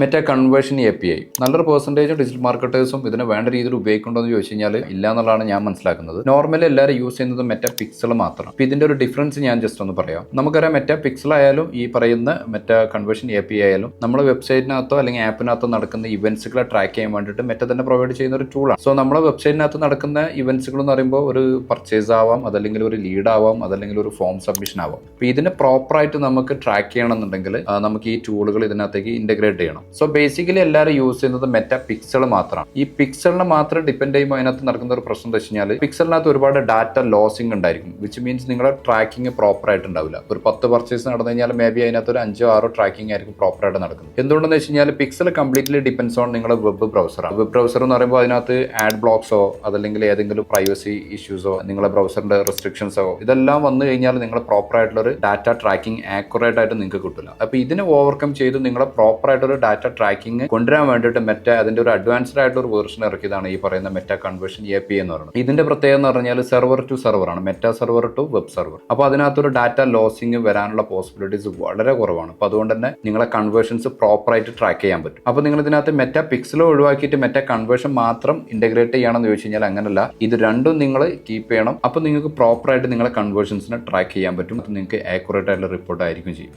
Meta conversion API നല്ലൊരു percentage digital മാർക്കറ്റേഴ്സും ഇതിനെ വേണ്ട രീതിയിൽ ഉപയോഗിക്കുന്നുണ്ടോ എന്ന് ചോദിച്ചു കഴിഞ്ഞാൽ ഇല്ല എന്നുള്ളതാണ് ഞാൻ മനസ്സിലാക്കുന്നത്. നോർമലി എല്ലാവരും യൂസ് ചെയ്യുന്നത് മെറ്റ പിക്സൽ മാത്രം. അപ്പോൾ ഇതിന്റെ ഒരു ഡിഫറൻസ് ഞാൻ ജസ്റ്റ് ഒന്ന് പറയാം. നമുക്കറിയാം മെറ്റ പിക്സൽ ആയാലും ഈ പറയുന്ന മെറ്റ കൺവേർഷൻ API ആയാലും നമ്മുടെ വെബ്സൈറ്റിനകത്തോ അല്ലെങ്കിൽ ആപ്പിനകത്തോ നടക്കുന്ന ഇവന്റ്സുകളെ ട്രാക്ക് ചെയ്യാൻ വേണ്ടിയിട്ട് മെറ്റ തന്നെ പ്രൊവൈഡ് ചെയ്യുന്ന ഒരു ടൂളാണ്. സോ നമ്മുടെ വെബ്സൈറ്റിനകത്ത് നടക്കുന്ന ഇവന്റ്സുകൾ എന്ന് പറയുമ്പോൾ ഒരു പർച്ചേസ് ആവാം, അതല്ലെങ്കിൽ ഒരു ലീഡ് ആവാം, അതല്ലെങ്കിൽ ഒരു ഫോം സബ്മിഷൻ ആവാം. അപ്പോൾ ഇതിനെ പ്രോപ്പറായിട്ട് നമുക്ക് ട്രാക്ക് ചെയ്യണമെന്നുണ്ടെങ്കിൽ നമുക്ക് ഈ ടൂളുകൾ ഇതിനകത്തേക്ക് ഇന്റഗ്രേറ്റ് ചെയ്യണം. സോ ബേസിക്കലി എല്ലാവരും യൂസ് ചെയ്യുന്നത് മെറ്റ പിക്സൽ മാത്രമാണ്. ഈ പിക്സലിനെ മാത്രം ഡിപ്പെൻഡ് ചെയ്യുമ്പോൾ അതിനകത്ത് നടക്കുന്ന ഒരു പ്രശ്നം എന്താ വെച്ച് കഴിഞ്ഞാൽ പിക്സലിനകത്ത് ഒരുപാട് ഡാറ്റ ലോസിംഗ് ഉണ്ടായിരിക്കും, വിച്ച് മീൻസ് നിങ്ങളുടെ ട്രാക്കിംഗ് പ്രോപ്പർ ആയിട്ട് ഉണ്ടാവില്ല. ഒരു 10 പർച്ചേസ് നടന്നു കഴിഞ്ഞാൽ മേ ബി അതിനകത്ത് ഒരു 5-6 ട്രാക്കിംഗ് ആയിരിക്കും പ്രോപ്പർ ആയിട്ട് നടക്കുന്നത്. എന്തുകൊണ്ടെന്ന് വെച്ച് കഴിഞ്ഞാൽ പിക്സൽ കംപ്ലീറ്റ്ലി ഡിപ്പെൻസ് ഓൺ നിങ്ങളുടെ വെബ് ബ്രൗസറാണ്. വെബ് ബ്രൗസർ എന്ന് പറയുമ്പോൾ അതിനകത്ത് ആഡ് ബ്ലോക്സോ അതല്ലെങ്കിൽ ഏതെങ്കിലും പ്രൈവസി ഇഷ്യൂസോ നിങ്ങളുടെ ബ്രൗസറിന്റെ റെസ്ട്രിക്ഷൻസോ ഇതെല്ലാം വന്നു കഴിഞ്ഞാൽ നിങ്ങളുടെ പ്രോപ്പർ ആയിട്ടുള്ള ഒരു ഡാറ്റ ട്രാക്കിംഗ് ആക്യുറേറ്റ് ആയിട്ട് നിങ്ങൾക്ക് കിട്ടില്ല. അപ്പോൾ ഇതിനെ ഓവർകം ചെയ്ത് നിങ്ങളുടെ പ്രോപ്പർ ആയിട്ടൊരു ഡാറ്റ ട്രാക്കിംഗ് കൊണ്ടുവരാൻ വേണ്ടിയിട്ട് മെറ്റ അതിന്റെ ഒരു അഡ്വാൻസ്ഡ് ആയിട്ടുള്ള ഒരു വേർഷൻ ഇറക്കിയതാണ് ഈ പറയുന്ന മെറ്റ കൺവേർഷൻ API എന്ന് പറയുന്നത്. ഇതിന്റെ പ്രത്യേകത എന്ന് പറഞ്ഞാൽ സെർവർ ടു സെർവർ ആണ്, meta server to web server. അപ്പോൾ അതിനകത്തൊരു ഡാറ്റ ലോസിംഗ് വരാനുള്ള പോസിബിലിറ്റീസ് വളരെ കുറവാണ്. അപ്പോൾ അതുകൊണ്ട് തന്നെ നിങ്ങളെ കൺവേർഷൻസ് പ്രോപ്പർ ആയിട്ട് ട്രാക്ക് ചെയ്യാൻ പറ്റും. അപ്പോൾ നിങ്ങൾ ഇതിനകത്ത് മെറ്റ പിക്സലോ ഒഴിവാക്കിയിട്ട് മെറ്റ കൺവേർഷൻ മാത്രം ഇന്റഗ്രേറ്റ് ചെയ്യണമെന്ന് ചോദിച്ചു കഴിഞ്ഞാൽ അങ്ങനല്ല, ഇത് രണ്ടും നിങ്ങൾ കീപ്പ് ചെയ്യണം. അപ്പോൾ നിങ്ങൾക്ക് പ്രോപ്പർ ആയിട്ട് നിങ്ങളെ കൺവേർഷൻസിനെ ട്രാക്ക് ചെയ്യാൻ പറ്റും. നിങ്ങൾക്ക് ആക്യുറേറ്റ് ആയിട്ടുള്ള റിപ്പോർട്ട് ആയിരിക്കും ചെയ്യും.